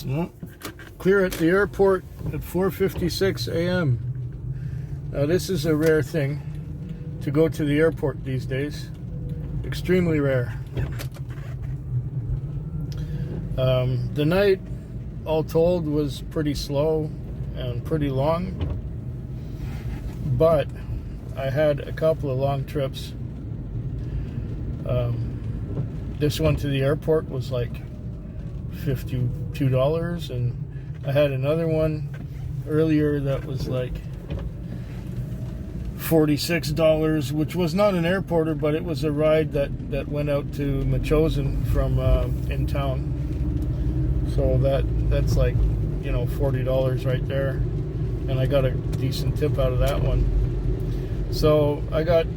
Well, clear at the airport at 4:56 a.m. Now this is a rare thing to go to the airport these days. Extremely rare. The night, all told, was pretty slow and pretty long, but I had a couple of long trips. This one to the airport was like $52, and I had another one earlier that was like $46, which was not an airporter, but it was a ride that went out to Metchosin from in town. So that's like, you know, $40 right there, and I got a decent tip out of that one. So I got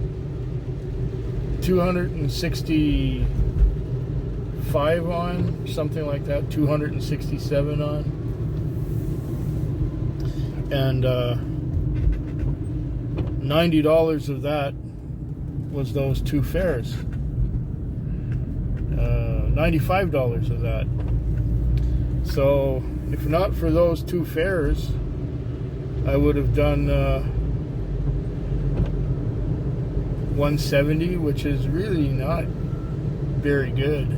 265 on, something like that, 267 on, and $90 of that was those two fares. $95 of that. So if not for those two fares, I would have done 170, which is really not very good.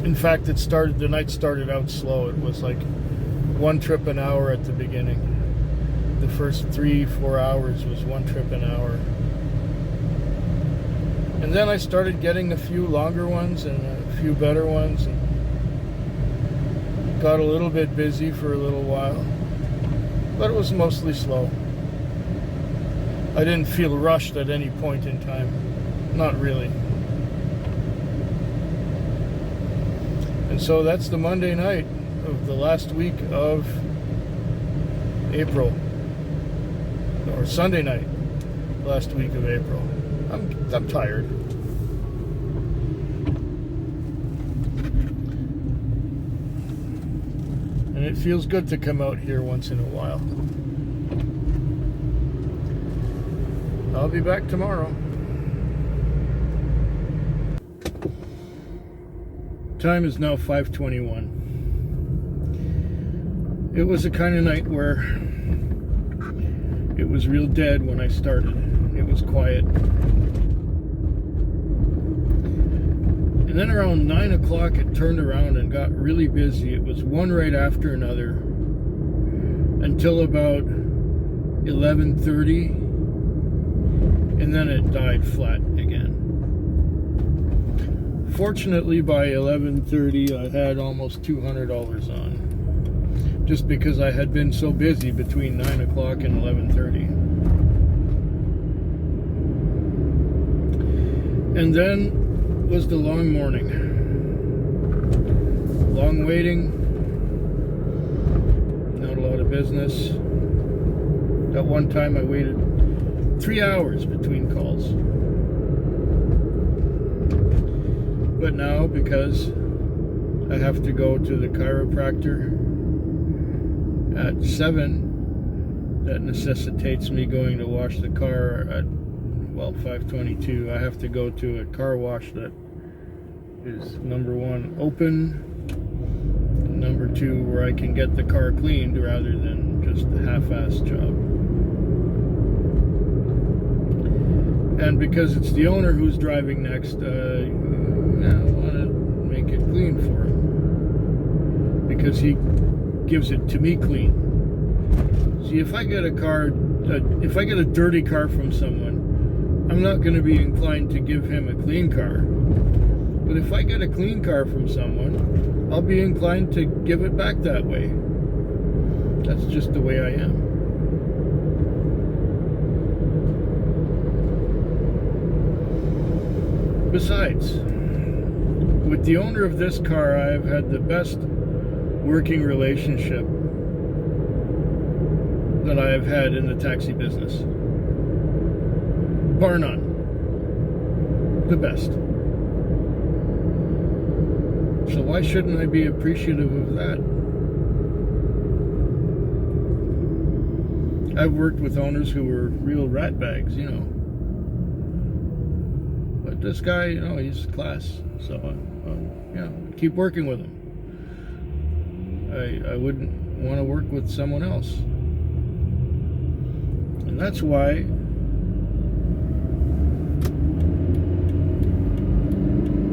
In fact, the night started out slow. It was like one trip an hour at the beginning. The first 3-4 hours was one trip an hour. And then I started getting a few longer ones and a few better ones, and got a little bit busy for a little while. But it was mostly slow. I didn't feel rushed at any point in time. Not really. And so that's the Monday night of the last week of April. Or Sunday night, last week of April. I'm tired. And it feels good to come out here once in a while. I'll be back tomorrow. Time is now 5:21. It was a kind of night where it was real dead when I started. It was quiet. And then around 9 o'clock it turned around and got really busy. It was one right after another until about 11:30, and then it died flat again. Fortunately, by 11:30 I had almost $200 on, just because I had been so busy between 9 o'clock and 11:30. And then was the long morning. Long waiting. Not a lot of business. At one time I waited 3 hours between calls. But now, because I have to go to the chiropractor at 7, that necessitates me going to wash the car at 5:22. I have to go to a car wash that is, number one, open, and number two, where I can get the car cleaned rather than just a half-assed job. And because it's the owner who's driving next, I want to make it clean for him, because he gives it to me clean. See, if I get a dirty car from someone, I'm not going to be inclined to give him a clean car. But if I get a clean car from someone, I'll be inclined to give it back that way. That's just the way I am. Besides, with the owner of this car, I've had the best working relationship that I have had in the taxi business. Bar none. The best. So why shouldn't I be appreciative of that? I've worked with owners who were real ratbags, you know. But this guy, he's class. So, keep working with him. I wouldn't want to work with someone else. And that's why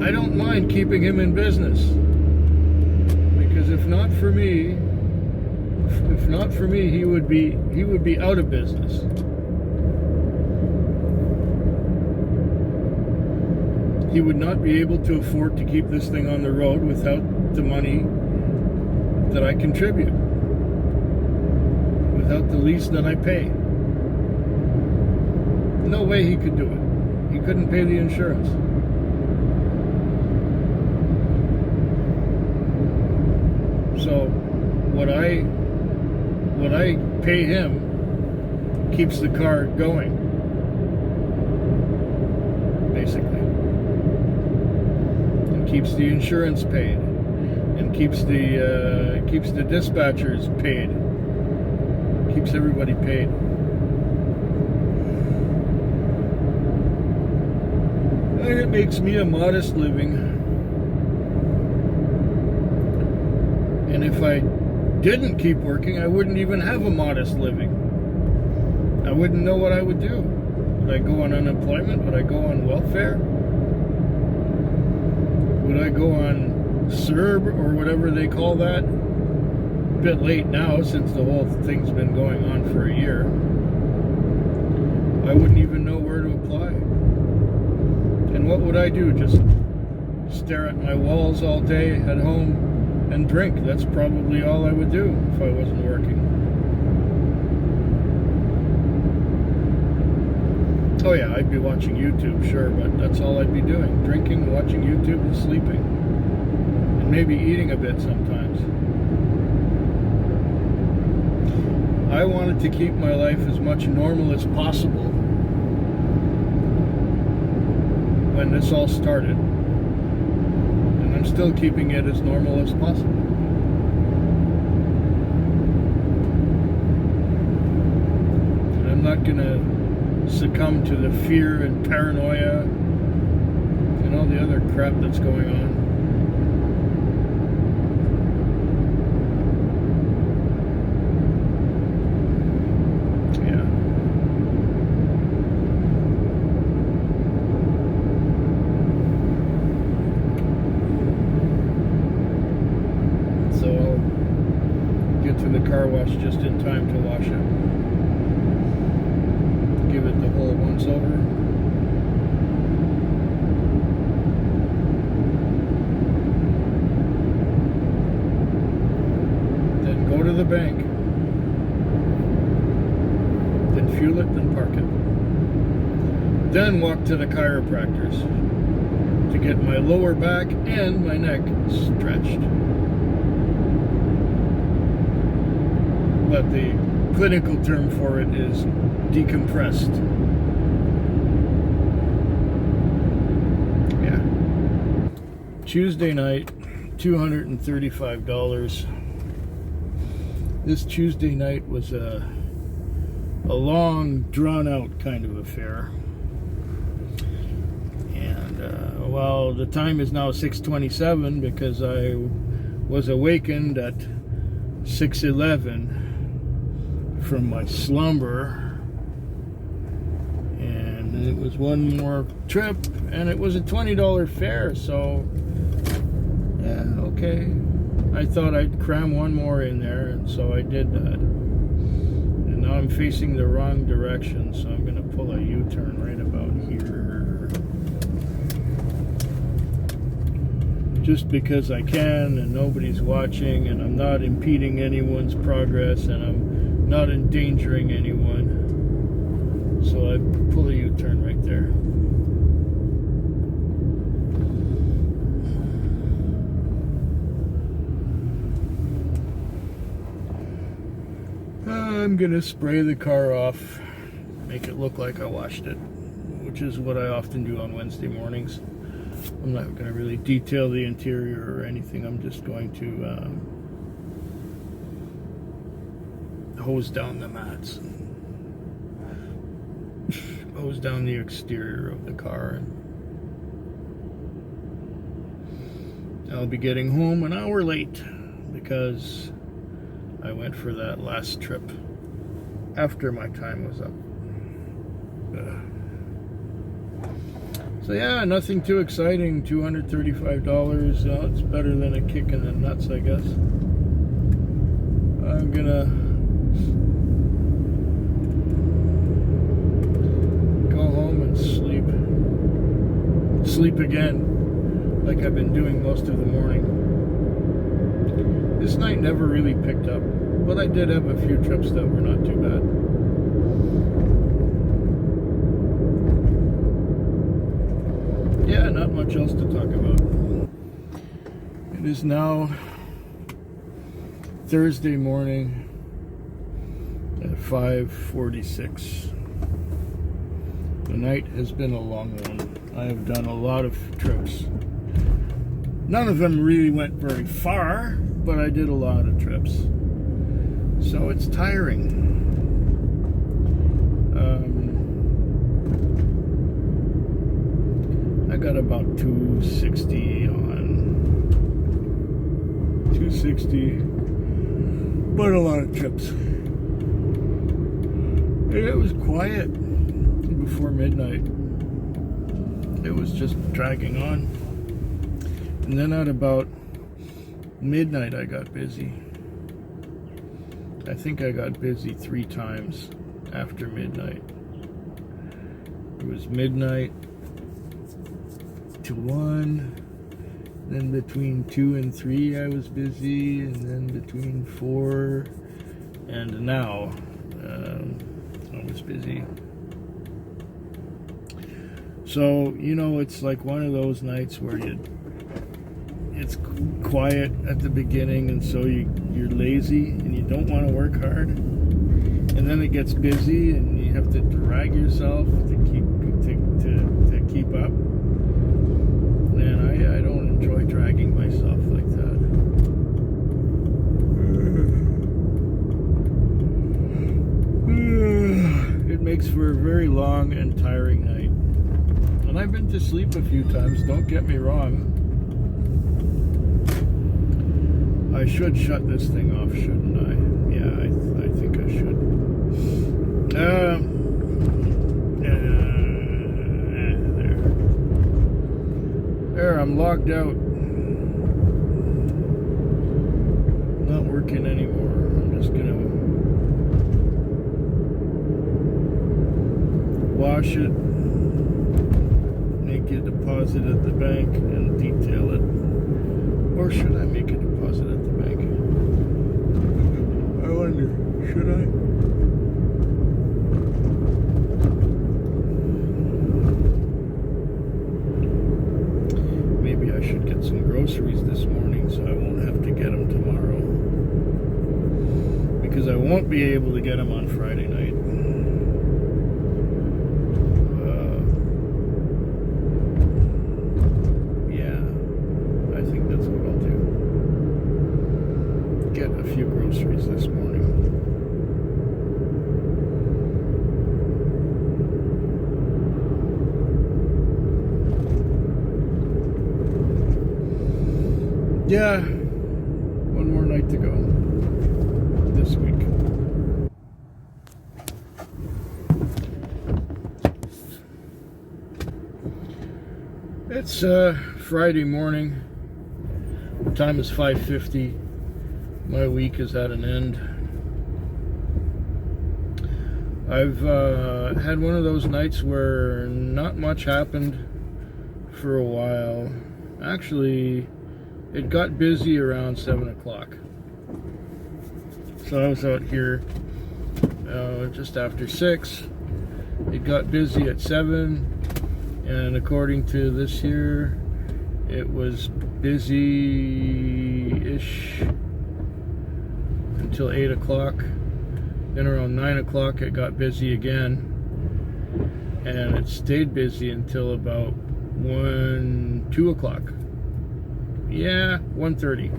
I don't mind keeping him in business. Because if not for me, he would be out of business. He would not be able to afford to keep this thing on the road without the money that I contribute, without the lease that I pay. No way he could do it. He couldn't pay the insurance. So what I pay him keeps the car going, basically, and keeps the insurance paid, and keeps the dispatchers paid, keeps everybody paid. And it makes me a modest living. And if I didn't keep working, I wouldn't even have a modest living. I wouldn't know what I would do. Would I go on unemployment? Would I go on welfare? Would I go on CERB or whatever they call that? A bit late now since the whole thing's been going on for a year. I wouldn't even know where to apply. And what would I do? Just stare at my walls all day at home and drink? That's probably all I would do if I wasn't working. Oh yeah, I'd be watching YouTube, sure, but that's all I'd be doing. Drinking, watching YouTube, and sleeping. And maybe eating a bit sometimes. I wanted to keep my life as much normal as possible when this all started. And I'm still keeping it as normal as possible. And I'm not gonna succumb to the fear and paranoia and all the other crap that's going on. Yeah. So I'll get to the car wash just in time to wash it. Give it the whole once over. Then go to the bank. Then fuel it, then park it. Then walk to the chiropractor's to get my lower back and my neck stretched. But the clinical term for it is decompressed. Yeah. Tuesday night, $235. This Tuesday night was a long, drawn-out kind of affair. And well, the time is now 6:27 because I was awakened at 6:11 from my slumber. And it was one more trip, and it was a $20 fare, so yeah, okay. I thought I'd cram one more in there, and so I did that. And now I'm facing the wrong direction, so I'm going to pull a U-turn right about here. Just because I can, and nobody's watching, and I'm not impeding anyone's progress, and I'm not endangering anyone. So I pull a U-turn right there. I'm gonna spray the car off, make it look like I washed it, which is what I often do on Wednesday mornings. I'm not gonna really detail the interior or anything. I'm just going to hose down the mats, hose down the exterior of the car, and I'll be getting home an hour late because I went for that last trip after my time was up. So yeah, nothing too exciting. $235. It's better than a kick in the nuts, I guess. I'm gonna go home and sleep again, like I've been doing most of the morning. This night never really picked up, but I did have a few trips that were not too bad. Yeah, not much else to talk about. It is now Thursday morning at 5:46. The night has been a long one. I have done a lot of trips. None of them really went very far, but I did a lot of trips. So it's tiring. I got about 260 on. 260, but a lot of trips. It was quiet before midnight. It was just dragging on. And then at about midnight I got busy. I think I got busy 3 times after midnight. It was midnight to 1, then between 2 and 3 I was busy, and then between 4 and now I was busy. So, you know, it's like one of those nights where it's quiet at the beginning, and so you're lazy and you don't want to work hard, and then it gets busy and you have to drag yourself to keep up. And I don't enjoy dragging myself like that. It makes for a very long and tiring night. And I've been to sleep a few times, don't get me wrong. I should shut this thing off, shouldn't I? Yeah, I think I should. There, I'm logged out. Not working anymore. I'm just gonna wash it, make a deposit at the bank, and detail it. Or should I make a deposit at the bank? I wonder, should I? Maybe I should get some groceries this morning so I won't have to get them tomorrow. Because I won't be able to get them on Friday night. Groceries this morning. Yeah, one more night to go this week. It's Friday morning. The time is 5:50. My week is at an end. I've had one of those nights where not much happened for a while. Actually, it got busy around 7 o'clock. So I was out here just after 6. It got busy at 7, and according to this here, it was busy-ish until 8 o'clock. Then around 9 o'clock it got busy again, and it stayed busy until about 2 o'clock. Yeah, 1:30.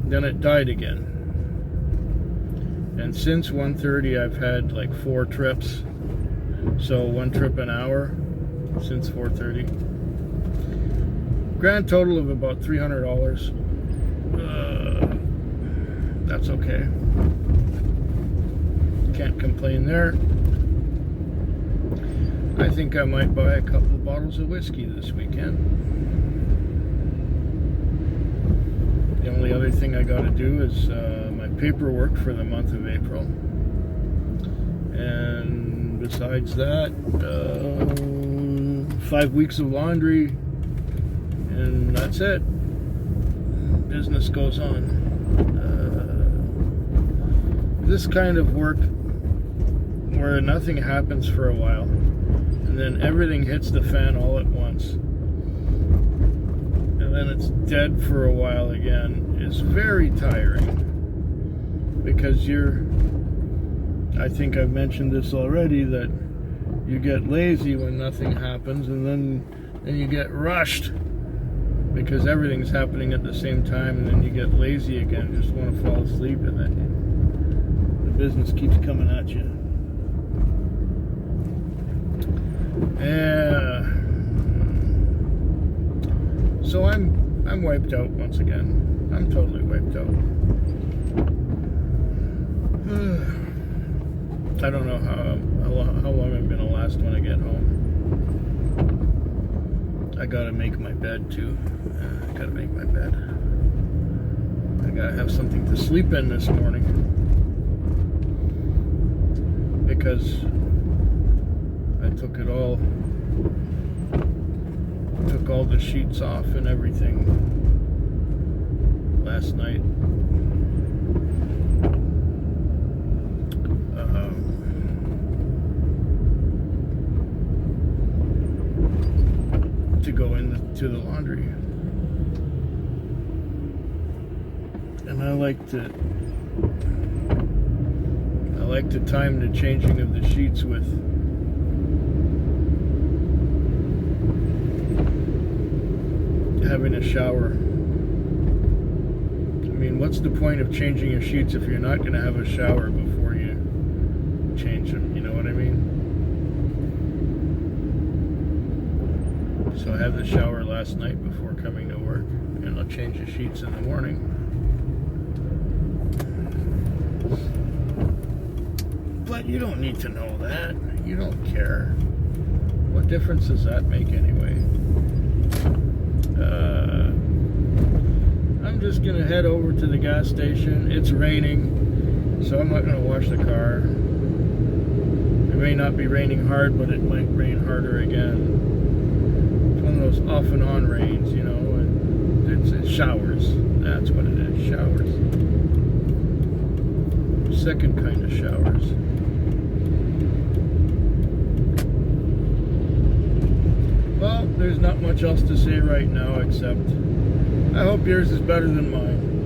Then it died again. And since 1:30 I've had like 4 trips. So 1 trip an hour since 4:30. Grand total of about $300. That's okay. Can't complain there. I think I might buy a couple of bottles of whiskey this weekend. The only other thing I got to do is my paperwork for the month of April. And besides that, 5 weeks of laundry, and that's it. Business goes on. This kind of work where nothing happens for a while and then everything hits the fan all at once and then it's dead for a while again is very tiring, because I think I've mentioned this already, that you get lazy when nothing happens, and then you get rushed because everything's happening at the same time, and then you get lazy again, just want to fall asleep, and then the business keeps coming at you. Yeah. So I'm wiped out once again. I'm totally wiped out. I don't know how long I'm gonna last when I get home. I gotta make my bed too. I gotta make my bed. I gotta have something to sleep in this morning, because I took all the sheets off and everything last night. To go into the laundry, and I like to time the changing of the sheets with having a shower. I mean, what's the point of changing your sheets if you're not going to have a shower before you change them? You know what I mean? So I had the shower last night before coming to work, and I'll change the sheets in the morning. But you don't need to know that. You don't care. What difference does that make anyway? I'm just gonna head over to the gas station. It's raining, so I'm not gonna wash the car. It may not be raining hard, but it might rain harder again. It's one of those off and on rains, you know, and it's showers. That's what it is, showers. Second kind of showers. Well, there's not much else to say right now, except I hope yours is better than mine.